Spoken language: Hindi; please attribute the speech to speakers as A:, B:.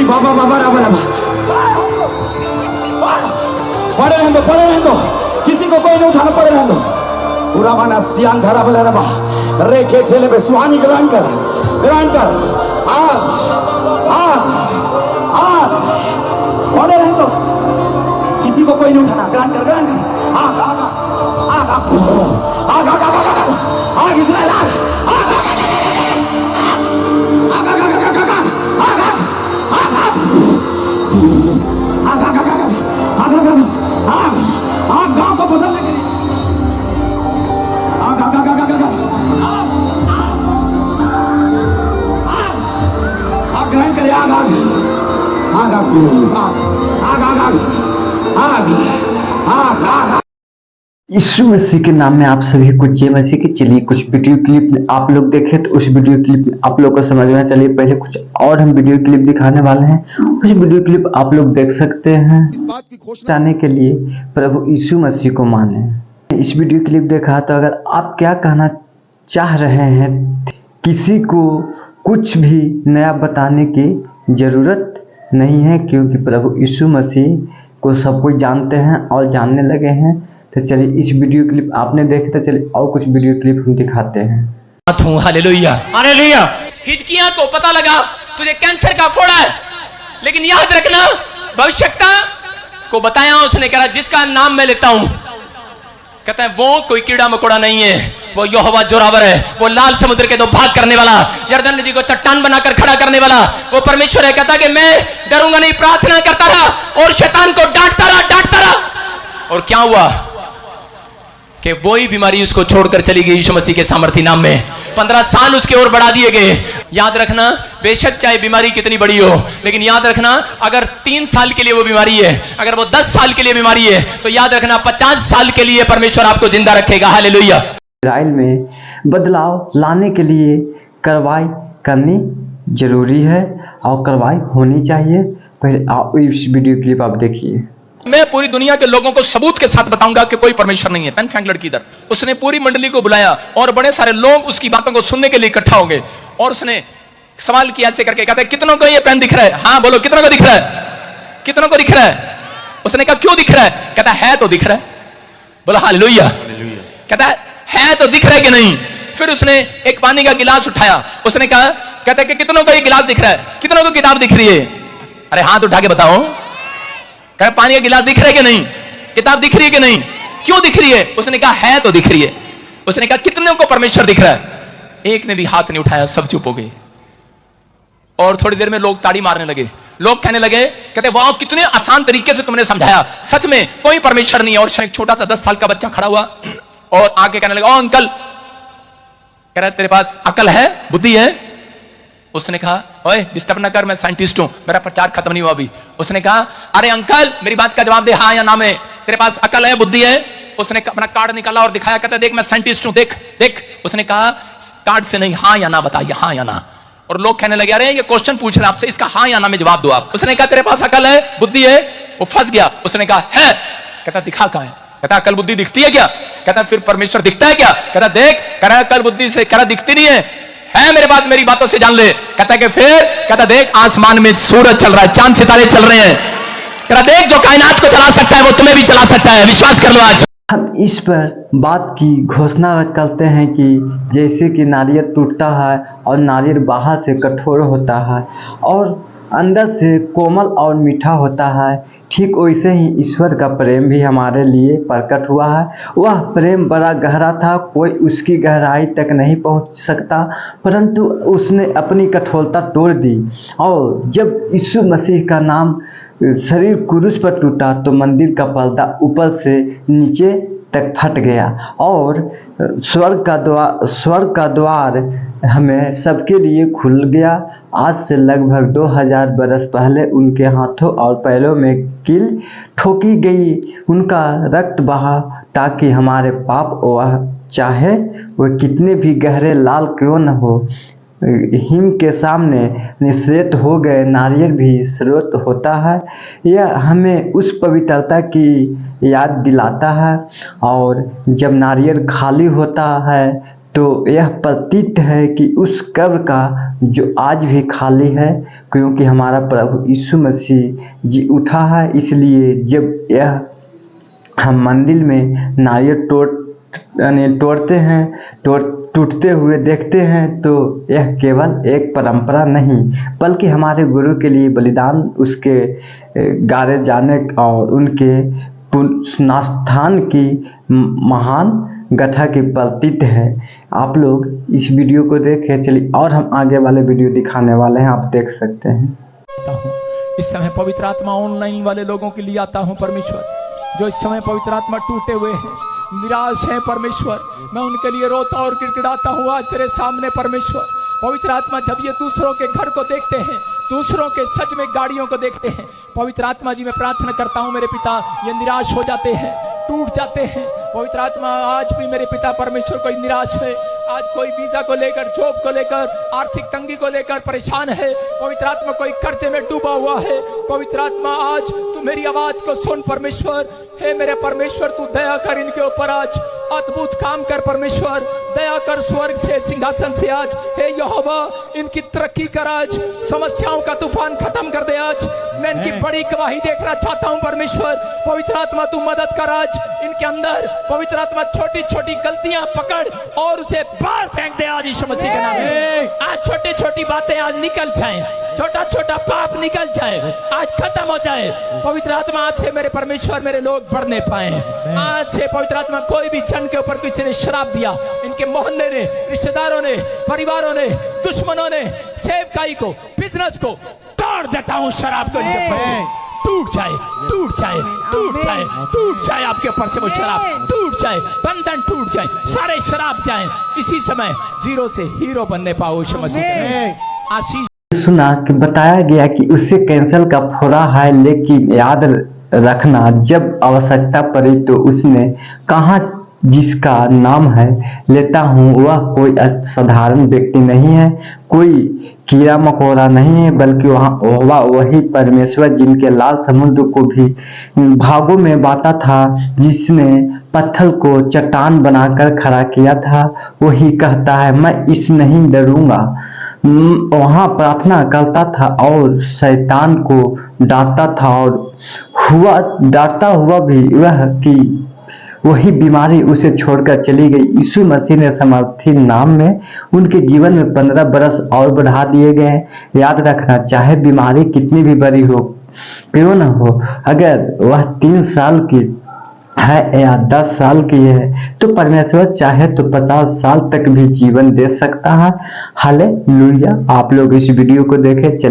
A: बाबा बाबा राबा राबा, पड़े रहने दो, किसी को कोई नहीं उठाना, पड़े रहने दो। पूरा माना सियान धरा बले रबा, रेखे ठेले पे सुहानी ग्रांड कर, आग आग आग, पड़े रहने दो, किसी को कोई नहीं उठाना, ग्रांड कर, आग आग आग आग आग आग आग आग, इस्राएल आग आग आग आग आग आग आग आग आग, आग गांव को बदलने के लिए, आग आग आग आग आग आग ग्रहण करे, आग आग आग आग आग आग आग आग आग।
B: यीशु मसीह के नाम में आप सभी को जय मसीह की। चलिए कुछ वीडियो क्लिप आप लोग देखें तो उस वीडियो क्लिप आप लोग को समझ में। चलिए पहले कुछ और हम वीडियो क्लिप दिखाने वाले हैं, उस वीडियो क्लिप आप लोग देख सकते हैं। इस बात की घोषणा करने के लिए प्रभु यीशु मसीह को माने। इस वीडियो क्लिप देखा तो अगर आप क्या कहना चाह रहे हैं, किसी को कुछ भी नया बताने की जरूरत नहीं है, क्योंकि प्रभु यीशु मसीह को सब कोई जानते हैं और जानने लगे हैं। तो चलिए इस वीडियो क्लिप आपने देखे, तो चलिए और कुछ वीडियो क्लिप हम दिखाते हैं।
C: Hallelujah hallelujah. हिजकिय्याह को पता लगा तुझे कैंसर का फोड़ा है, लेकिन याद रखना भविष्यता को बताया उसने, कहा जिसका नाम मैं लेता हूं, कहता है वो कोई कीड़ा मकोड़ा नहीं है, वो यहोवा जोरावर है, वो लाल समुद्र के दो भाग करने वाला, यरदन नदी को चट्टान बनाकर खड़ा करने वाला वो परमेश्वर है। कहता कि मैं डरूंगा नहीं, प्रार्थना करता रहा और शैतान को डांटता रहा। और क्या हुआ कि वही बीमारी उसको छोड़कर चली गई यीशु मसीह के सामर्थी नाम में। 15 साल उसके और बढ़ा दिए गए। याद रखना, बेशक चाहे बीमारी कितनी बड़ी हो, लेकिन याद रखना अगर 3 साल के लिए वो बीमारी है, अगर वो 10 साल के लिए बीमारी है, तो याद रखना 50 साल के लिए परमेश्वर आपको जिंदा रखेगा। हालेलुया।
B: इस्राएल में बदलाव लाने के लिए कार्रवाई करनी जरूरी है और कार्रवाई होनी चाहिए। पहले आप इस वीडियो क्लिप आप देखिए।
C: मैं पूरी दुनिया के लोगों को सबूत के साथ बताऊंगा कि कोई परमेश्वर नहीं है। पेन फेंक लड़की इधर। उसने पूरी मंडली को बुलाया और बड़े सारे लोग उसकी बातों को सुनने के लिए इकट्ठा हो गए और उसने सवाल किया ऐसे करके, कहता है कितनों को ये पेन दिख रहा है? हाँ बोलो, कितनों को दिख रहा है? कितनों को दिख रहा है? उसने कहा क्यों दिख रहा है? कहता है तो दिख रहा है। बोला हालेलुया। कहता है तो दिख रहा है कि नहीं? फिर उसने एक पानी का गिलास उठाया, उसने कहा, कहता है कि कितनों को ये गिलास दिख रहा है? कितनों को किताब दिख रही है? अरे हाथ उठा के बताओ। कहा पानी का गिलास दिख रहा है कि नहीं? किताब दिख रही है कि नहीं? क्यों दिख रही है? उसने कहा है तो दिख रही है। उसने कहा कितने को परमेश्वर दिख रहा है? एक ने भी हाथ नहीं उठाया, सब चुप हो गए। और थोड़ी देर में लोग ताड़ी मारने लगे। लोग कहने लगे, कहते वाह कितने आसान तरीके से तुमने समझाया, सच में कोई परमेश्वर नहीं है। और एक छोटा सा 10 साल का बच्चा खड़ा हुआ और आके कहने लगा, ओ अंकल, कह रहा तेरे पास अकल है, बुद्धि है? उसने कहा ओए डिस्टर्ब ना कर, मैं साइंटिस्ट हूं, मेरा प्रचार खत्म नहीं हुआ अभी। उसने कहा अरे अंकल मेरी बात का जवाब दे, हाँ या ना में, तेरे पास अकल है, बुद्धि है? उसने अपना कार्ड निकाला और दिखाया, कहता देख मैं साइंटिस्ट हूं, देख देख। उसने कहा कार्ड से नहीं, हाँ या ना बता, हाँ या ना। और लोग कहने लगे अरे ये क्वेश्चन पूछ रहे आपसे, इसका हाँ या ना में जवाब दो आप। उसने कहा तेरे पास अकल है, बुद्धि है? वो फंस गया। उसने कहा है। कहता दिखा कहां है? कहता अकल बुद्धि दिखती है क्या? कहता फिर परमेश्वर दिखता है क्या? कहता देख, कह रहा अकल बुद्धि से, कह रहा दिखती नहीं है मेरे पास, मेरी बातों से जान ले। कहता कि फिर? कहता देख आसमान में सूरज चल रहा है, चांद सितारे चल रहे हैं। कहता देख जो कायनात को चला सकता है वो तुम्हें भी चला सकता है, विश्वास कर लो। आज
B: हम इस पर बात की घोषणा करते हैं कि जैसे कि नारियल टूटता है और नारियल बाहर से कठोर होता है और अंदर से कोमल और मीठा होता है, ठीक वैसे ही ईश्वर का प्रेम भी हमारे लिए प्रकट हुआ है। वह प्रेम बड़ा गहरा था, कोई उसकी गहराई तक नहीं पहुंच सकता, परंतु उसने अपनी कठोरता तोड़ दी। और जब यीशु मसीह का नाम शरीर क्रूस पर टूटा तो मंदिर का पर्दा ऊपर से नीचे तक फट गया और स्वर्ग का द्वार हमें सबके लिए खुल गया। आज से लगभग 2000 बरस पहले उनके हाथों और पैरों में कील ठोकी गई, उनका रक्त बहा ताकि हमारे पाप, वह चाहे वह कितने भी गहरे लाल क्यों न हो, हिम के सामने निश्रेत हो गए। नारियल भी स्रोत होता है। यह हमें उस पवित्रता की याद दिलाता है। और जब नारियल खाली होता है तो यह प्रतीत है कि उस कब्र का जो आज भी खाली है क्योंकि हमारा प्रभु यीशु मसीह जी उठा है। इसलिए जब यह हम मंदिर में नारियल तोड़ते हैं, टूटते हुए देखते हैं, तो यह केवल एक परंपरा नहीं बल्कि हमारे गुरु के लिए बलिदान, उसके गारे जाने और उनके पुनरुत्थान की महान गाथा की प्रतीक है। आप लोग इस वीडियो को देखें। चलिए और हम आगे वाले वीडियो दिखाने वाले हैं, आप देख सकते हैं।
C: इस समय पवित्र आत्मा ऑनलाइन वाले लोगों के लिए आता हूं परमेश्वर, जो इस समय पवित्र आत्मा टूटे हुए हैं, निराश हैं परमेश्वर, मैं उनके लिए रोता और गिड़गिड़ाता हूँ आज तेरे सामने परमेश्वर। पवित्र आत्मा जब ये दूसरों के घर को देखते हैं, दूसरों के सच में गाड़ियों को देखते हैं, पवित्र आत्मा जी मैं प्रार्थना करता हूँ मेरे पिता, ये निराश हो जाते हैं, टूट जाते हैं। पवित्र आत्मा आज भी मेरे पिता परमेश्वर कोई निराश है, आज कोई वीजा को लेकर, जॉब को लेकर, आर्थिक तंगी को लेकर परेशान है, पवित्र आत्मा कोई कर्जे में डूबा हुआ है, पवित्र आत्मा आज तू मेरी आवाज को सुन परमेश्वर। हे मेरे परमेश्वर तू दया कर इनके ऊपर, आज अद्भुत काम कर परमेश्वर, दया कर स्वर्ग से, सिंहासन से आज। हे यहोवा इनकी तरक्की कर आज, समस्याओं का तूफान खत्म कर दे आज, मैं इनकी बड़ी गवाही देखना चाहता हूँ परमेश्वर। पवित्र आत्मा तू मदद कर आज इनके अंदर, पवित्र आत्मा छोटी छोटी गलतियां पकड़ और उसे बाहर फेंक दे आज यीशु मसीह के नाम में। आज छोटी छोटी बातें आज निकल जाएं, छोटा छोटा पाप निकल जाए, आज खत्म हो जाए। पवित्र आत्मा आज से मेरे परमेश्वर मेरे लोग बढ़ने पाए। आज से पवित्र आत्मा कोई भी जन के ऊपर किसी ने श्राप दिया, इनके मोहल्ले ने, रिश्तेदारों ने, परिवारों ने, दुश्मनों ने, सेवकाई को, बिजनेस को तोड़ देता हूँ, शराब को इनके ऊपर से टूट जाए, टूट जाए, टूट जाए, टूट जाए, आपके ऊपर से वो शराब टूट जाए, बंधन टूट जाए, सारे शराब जाए, इसी समय जीरो से हीरो बनने पाओ यीशु मसीह। आशीष
B: सुना कि बताया गया कि उससे कैंसर का फोड़ा है, लेकिन याद रखना जब आवश्यकता पड़ी तो उसने कहा जिसका नाम है लेता हूँ वह कोई साधारण व्यक्ति नहीं है, कोई कीड़ा मकोड़ा नहीं है, बल्कि वह वही परमेश्वर जिनके लाल समुद्र को भी भागों में बांटा था, जिसने पत्थर को चट्टान बनाकर खड़ा किया था, वही कहता है मैं इस नहीं डरूंगा। वहां प्रार्थना करता था और शैतान को डांटता था और डांटता हुआ भी वह की वही बीमारी उसे छोड़कर चली गई। यीशु मसीह ने समर्थित नाम में उनके जीवन में 15 बरस और बढ़ा दिए गए। याद रखना चाहे बीमारी कितनी भी बड़ी हो क्यों न हो, अगर वह 3 साल की है या 10 साल की है तो परमेश्वर चाहे तो 50 साल तक भी जीवन दे सकता है। हालेलुया। आप लोग इस वीडियो को देखें। चलिए